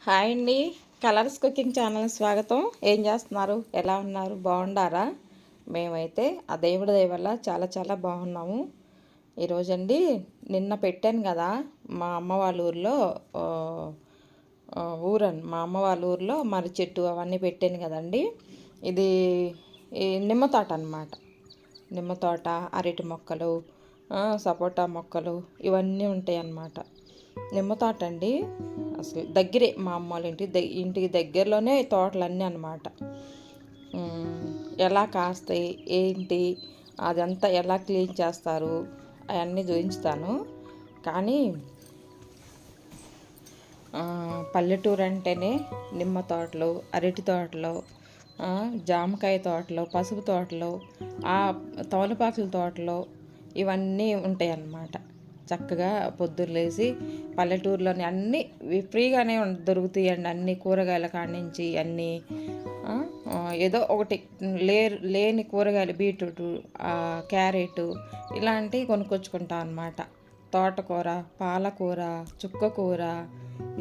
Hi అండి. Colours cooking channel స్వాగతం. ఏం చేస్తున్నారు? ఎలా ఉన్నారు? బాగుండారా? మేమైతే ఆ దేవుడి దయ వల్ల చాలా చాలా బాగున్నాము. ఈరోజండి నిన్న పెట్టాను కదా మా అమ్మ వాళ్ళ ఊర్లో మా అమ్మ వాళ్ళ ఊర్లో మర్రి చెట్టు అవన్నీ పెట్టాను కదండి. ఇది ఈ నిమ్మ తోట అన్నమాట. నిమ్మ తోట, అరటి మొక్కలు, సపోటా మొక్కలు ఇవన్నీ ఉంటాయి అన్నమాట. నిమ్మ తోట అండి అసలు దగ్గరే, మా అమ్మ వాళ్ళ ఇంటికి దగ్గరలోనే తోటలన్నీ అన్నమాట. ఎలా కాస్తాయి ఏంటి అదంతా ఎలా క్లీన్ చేస్తారు అవన్నీ చూపించుతాను. కానీ పల్లెటూరు అంటేనే నిమ్మ తోటలు, అరటి తోటలు, జామకాయ తోటలు, పసుపు తోటలు, ఆ తమలపాకుల తోటలు ఇవన్నీ ఉంటాయి అన్నమాట. చక్కగా పొద్దున్న లేచి పల్లెటూరులోని అన్నీ ఫ్రీగానే దొరుకుతాయండి. అన్ని కూరగాయల కాడి నుంచి అన్నీ ఏదో ఒకటి లేని కూరగాయలు, బీట్రూట్, క్యారెట్ ఇలాంటివి కొనుక్కొచ్చుకుంటాం అన్నమాట. తోటకూర, పాలకూర, చుక్కకూర,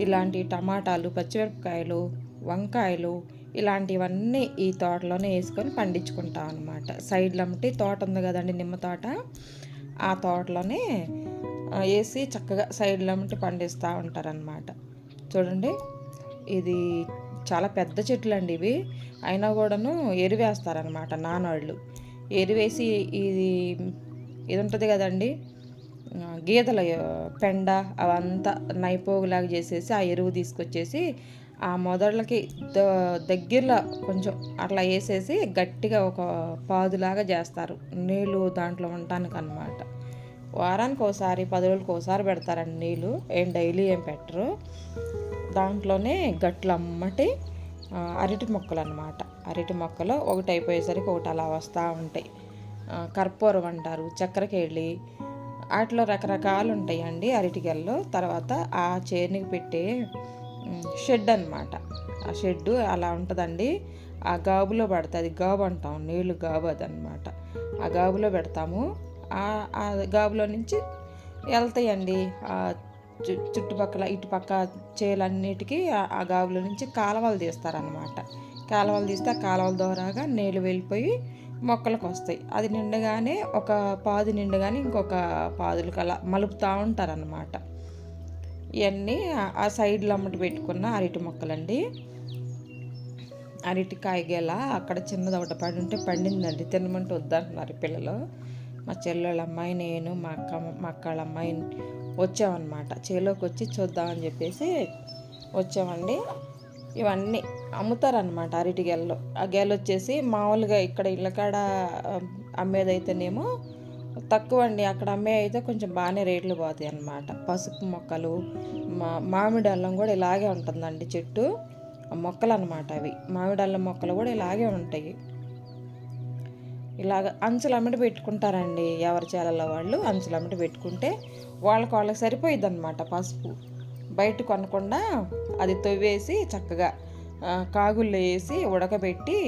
ఇలాంటి టమాటాలు, పచ్చిమిరపకాయలు, వంకాయలు ఇలాంటివన్నీ ఈ తోటలోనే వేసుకొని పండించుకుంటాం అన్నమాట. సైడ్లో అమ్మటి తోట ఉంది కదండి, నిమ్మ తోట. ఆ తోటలోనే వేసి చక్కగా సైడ్లో అమ్మటి పండిస్తూ ఉంటారనమాట. చూడండి, ఇది చాలా పెద్ద చెట్లు అండి ఇవి. అయినా కూడాను ఎరువేస్తారనమాట నానోళ్ళు. ఎరువేసి ఇది ఇది ఉంటుంది కదండి, గీదల పెండ అవంతా నైపోగులాగా చేసేసి ఆ ఎరువు తీసుకొచ్చేసి ఆ మొదళ్ళకి దగ్గరలో కొంచెం అట్లా వేసేసి గట్టిగా ఒక పాదులాగా చేస్తారు, నీళ్ళు దాంట్లో ఉండటానికి అన్నమాట. వారానికి ఒకసారి, 10 రోజులకు ఒకసారి పెడతారండి నీళ్ళు, డైలీ ఏం పెట్టరు. దాంట్లోనే గట్లు అమ్మటి అరటి మొక్కలు అన్నమాట. అరటి మొక్కలు ఒకటి అయిపోయేసరికి ఒకటి అలా వస్తూ ఉంటాయి. కర్పూరం అంటారు, చక్కెరకేళి, వాటిలో రకరకాలు ఉంటాయండి అరటిగల్లో. తర్వాత ఆ చేనుకి పెట్టే షెడ్ అన్నమాట. ఆ షెడ్డు అలా ఉంటుందండి. ఆ గాబులో పడుతుంది, గాబు అంటాం, నీళ్ళు గాబు అదనమాట. ఆ గాబులో పెడతాము. ఆ గాబులో నుంచి వెళ్తాయండి చుట్టుపక్కల ఇటుపక్క చేలన్నిటికీ. ఆ గాబులో నుంచి కాలువలు తీస్తారనమాట. కాలువలు తీస్తే ఆ కాలువల ద్వారాగా నీళ్ళు వెళ్ళిపోయి మొక్కలకు వస్తాయి. అది నిండగానే ఒక పాదు నిండగానే ఇంకొక పాదులకు అలా మలుపుతూ ఉంటారనమాట. ఇవన్నీ ఆ సైడ్లో అమ్మటి పెట్టుకున్న అరటి మొక్కలండి. అరటికాయ గెల అక్కడ చిన్నది ఒకటి పడి ఉంటే పండిందండి, తినమంటే వద్దంటున్నారు పిల్లలు. మా చెల్లెళ్ళ అమ్మాయి, నేను, మా అక్క వాళ్ళ అమ్మాయి వచ్చామన్నమాట. చేలోకి వచ్చి చూద్దామని చెప్పేసి వచ్చామండి. ఇవన్నీ అమ్ముతారనమాట అరటి గెలలు. ఆ గెల వచ్చేసి మామూలుగా ఇక్కడ ఇళ్ళకాడ అమ్మేదైతేనేమో తక్కువ అండి, అక్కడ అమ్మే అయితే కొంచెం బాగానే రేట్లు పోతాయి అన్నమాట. పసుపు మొక్కలు, మామిడి అల్లం కూడా ఇలాగే ఉంటుందండి చెట్టు, మొక్కలు అన్నమాట అవి. మామిడి అల్లం మొక్కలు కూడా ఇలాగే ఉంటాయి. ఇలాగ అంచులు అమ్మటి పెట్టుకుంటారండి, ఎవరి చేలలో వాళ్ళు అంచులు అమ్మటి పెట్టుకుంటే వాళ్ళకి సరిపోయిద్ది అనమాట. పసుపు బయట కొనకుండా అది తవ్వేసి చక్కగా కాగుల్లో వేసి ఉడకబెట్టి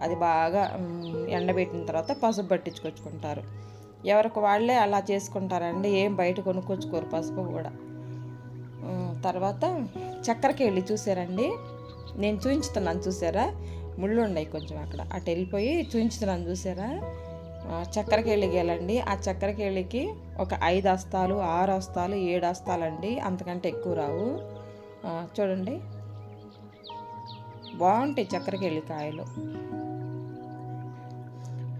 అది బాగా ఎండబెట్టిన తర్వాత పసుపు పట్టించుకొచ్చుకుంటారు. ఎవరికి వాళ్ళే అలా చేసుకుంటారండి, ఏం బయట కొనుక్కొచ్చుకోరు పసుపు కూడా. తర్వాత చక్కెరకేళి చూసారండి, నేను చూపించుతున్నాను చూసారా, ముళ్ళు ఉన్నాయి కొంచెం అక్కడ, అటు వెళ్ళిపోయి చూపించుతున్నాను చూసారా. చక్కెరకేళి గేలండి. ఆ చక్కెరకేళికి ఒక 5 అస్తాలు, 6 అస్తాలు, 7 అస్తాలండి, అంతకంటే ఎక్కువ రావు. చూడండి, బాగుంటాయి చక్కెరకేళి కాయలు,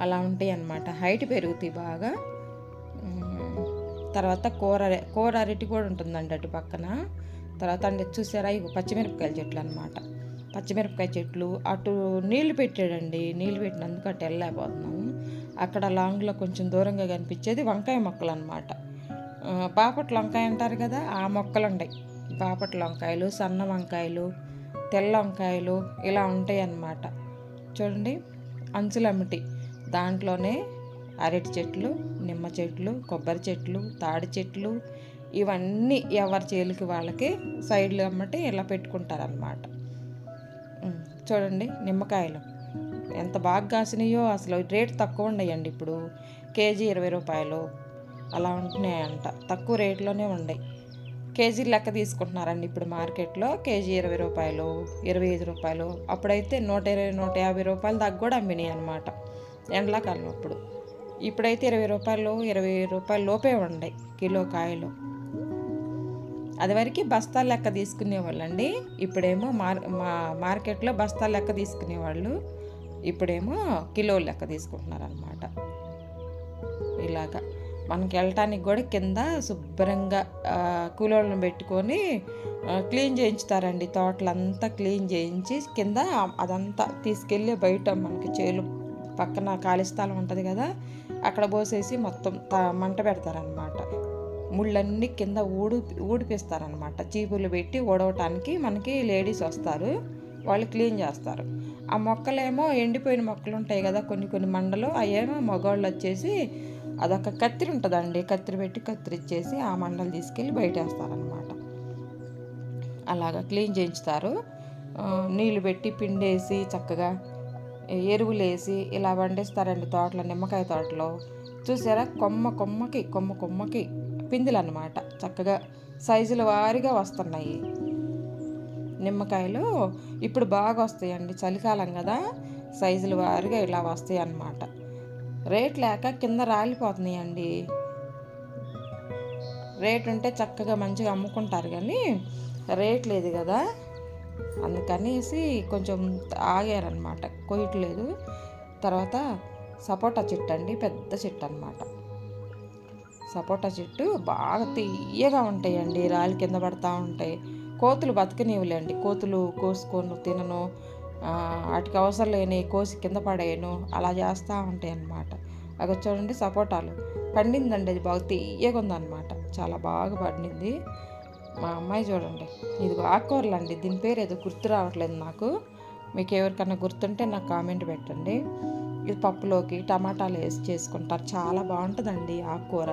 అలా ఉంటాయి అన్నమాట. హైట్ పెరుగుతాయి బాగా. తర్వాత కూర అరటి కూడా ఉంటుందండి అటు పక్కన. తర్వాత అంటే చూసారా, ఇవి పచ్చిమిరపకాయల చెట్లు అనమాట. పచ్చిమిరపకాయ చెట్లు అటు నీళ్లు పెట్టాడండి, నీళ్లు పెట్టినందుకు అటు వెళ్ళలేకపోతున్నాము. అక్కడ లాంగ్లో కొంచెం దూరంగా కనిపించేది వంకాయ మొక్కలు అనమాట. బాపట్ల వంకాయ అంటారు కదా, ఆ మొక్కలు ఉన్నాయి. బాపట్ల వంకాయలు, సన్న వంకాయలు, తెల్ల వంకాయలు ఇలా ఉంటాయి అన్నమాట. చూడండి, అంచులమ్మటి దాంట్లోనే అరటి చెట్లు, నిమ్మ చెట్లు, కొబ్బరి చెట్లు, తాడి చెట్లు ఇవన్నీ ఎవరి చేలికి వాళ్ళకి సైడ్లు అమ్మటి ఇలా పెట్టుకుంటారనమాట. చూడండి, నిమ్మకాయలు ఎంత బాగా కాసినాయో. అసలు రేటు తక్కువ ఉన్నాయండి ఇప్పుడు, కేజీ 20 రూపాయలు అలా ఉంటున్నాయంట, తక్కువ రేట్లోనే ఉన్నాయి. కేజీ లెక్క తీసుకుంటున్నారండి ఇప్పుడు మార్కెట్లో. కేజీ 20 రూపాయలు, 25 రూపాయలు. అప్పుడైతే 120, 150 రూపాయలు దాకా కూడా అమ్మినాయి అనమాట ఎండాకాలం అప్పుడు. ఇప్పుడైతే 20 రూపాయలు, 20 రూపాయల లోపే ఉన్నాయి కిలో కాయలు. అదివరకు బస్తాల లెక్క తీసుకునేవాళ్ళండి. ఇప్పుడేమో మార్కెట్లో బస్తాల లెక్క తీసుకునేవాళ్ళు, ఇప్పుడేమో కిలోల లెక్క తీసుకుంటున్నారనమాట. ఇలాగా మనకి వెళ్ళటానికి కూడా కింద శుభ్రంగా కూలోళ్ళని పెట్టుకొని క్లీన్ చేయించుతారండి. తోటలంతా క్లీన్ చేయించి కింద అదంతా తీసుకెళ్ళి బయట మనకి చేలు పక్కన ఖాళీ స్థలం ఉంటుంది కదా, అక్కడ పోసేసి మొత్తం మంట పెడతారనమాట. ముళ్ళన్నీ కింద ఊడిపిస్తారనమాట. చీపులు పెట్టి ఊడవటానికి మనకి లేడీస్ వస్తారు, వాళ్ళు క్లీన్ చేస్తారు. ఆ మొక్కలేమో ఎండిపోయిన మొక్కలు ఉంటాయి కదా కొన్ని మండలు, అవేమో మగవాళ్ళు వచ్చేసి అదొక కత్తిరి ఉంటుందండి, కత్తిరి పెట్టి కత్తిరిచ్చేసి ఆ మండలు తీసుకెళ్ళి బయట వేస్తారనమాట. అలాగా క్లీన్ చేయించుతారు. నీళ్ళు పెట్టి పిండేసి చక్కగా ఎరువులు వేసి ఇలా వండిస్తారండి తోటలో. నిమ్మకాయ తోటలో చూసారా, కొమ్మకి పిందులు అన్నమాట. చక్కగా సైజుల వారీగా వస్తున్నాయి నిమ్మకాయలు. ఇప్పుడు బాగా వస్తాయండి, చలికాలం కదా, సైజుల వారీగా ఇలా వస్తాయి అన్నమాట. రేట్ లేక కింద రాలిపోతున్నాయండి. రేట్ ఉంటే చక్కగా మంచిగా అమ్ముకుంటారు, కానీ రేట్ లేదు కదా, అందుకనేసి కొంచెం ఆగారనమాట, కొయ్యట్లేదు. తర్వాత సపోటా చెట్టు అండి, పెద్ద చెట్టు అనమాట. సపోటా చెట్టు బాగా తీయగా ఉంటాయండి, రాళ్ళు కింద పడతా ఉంటాయి. కోతులు బతకనివ్వలేండి, కోతులు కోసుకొని తినను, వాటికి అవసరం లేని కోసి కింద పడేయను, అలా చేస్తూ ఉంటాయి అన్నమాట. అవి చూడండి సపోటాలు పండిందండి, అది బాగా తీయగా ఉందన్నమాట, చాలా బాగా పండింది. మా అమ్మాయి చూడండి, ఇది ఆకుకూరలు అండి, దీని పేరు ఏదో గుర్తు రావట్లేదు నాకు. మీకు ఎవరికన్నా గుర్తుంటే నాకు కామెంట్ పెట్టండి. ఇది పప్పులోకి టమాటాలు వేసి చేసుకుంటారు, చాలా బాగుంటుందండి ఆకుకూర.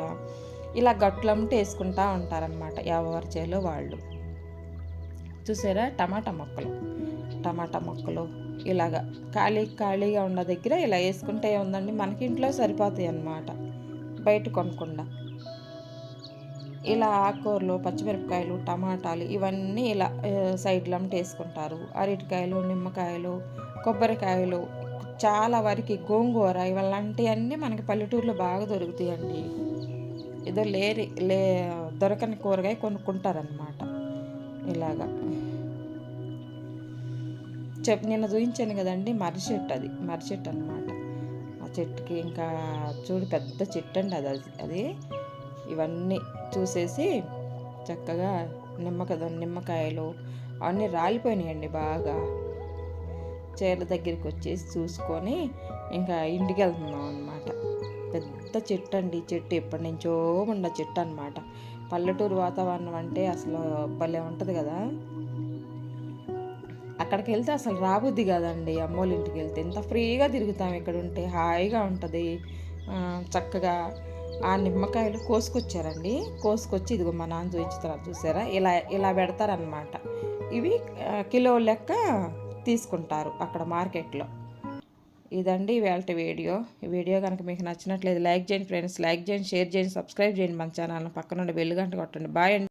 ఇలా గట్లంటే వేసుకుంటూ ఉంటారనమాట ఎవరి చేలో వాళ్ళు. చూసారా, టమాటా మొక్కలు ఇలాగా ఖాళీగా ఉన్న దగ్గర ఇలా వేసుకుంటే ఉందండి, మనకి ఇంట్లో సరిపోతాయి అన్నమాట, బయట కొనకుండా. ఇలా ఆకుకూరలు, పచ్చిమిరపకాయలు, టమాటాలు ఇవన్నీ ఇలా సైడ్లో వేసుకుంటారు. అరటికాయలు, నిమ్మకాయలు, కొబ్బరికాయలు, చాలా వరకు గోంగూర, ఇవన్నీ మనకి పల్లెటూరులో బాగా దొరుకుతాయండి. ఏదో దొరకని కూరగాయ కొనుక్కుంటారనమాట. ఇలాగా నిన్న చూపించాను కదండి, మర్రి చెట్టు అనమాట. ఆ చెట్టుకి ఇంకా చూడు పెద్ద చెట్టు అండి అది. ఇవన్నీ చూసేసి చక్కగా నిమ్మకాయలు అవన్నీ రాలిపోయినాయండి బాగా. చేల దగ్గరికి వచ్చేసి చూసుకొని ఇంకా ఇంటికి వెళ్తున్నాం అనమాట. పెద్ద చెట్టు అండి, చెట్టు ఎప్పటి నుంచో ఉన్న చెట్టు అనమాట. పల్లెటూరు వాతావరణం అంటే అసలు భలే ఉంటుంది కదా. అక్కడికి వెళ్తే అసలు రాబుద్ది కాదండి, అమ్మోళ్ళ ఇంటికి వెళ్తే ఎంత ఫ్రీగా తిరుగుతాం. ఇక్కడ ఉంటే హాయిగా ఉంటుంది. చక్కగా ఆ నిమ్మకాయలు కోసుకొచ్చి ఇదిగో మా నాన్న చూపించుతారు, చూసారా, ఇలా పెడతారనమాట. ఇవి కిలో లెక్క తీసుకుంటారు అక్కడ మార్కెట్లో. ఇదండి ఇవాళ వీడియో. ఈ వీడియో కనుక మీకు నచ్చినట్లయితే లైక్ చేయండి ఫ్రెండ్స్, లైక్ చేయండి, షేర్ చేయండి, సబ్స్క్రైబ్ చేయండి మన ఛానల్ని. పక్కనుండి బెల్ గంట కొట్టండి. బాయ్ అండి.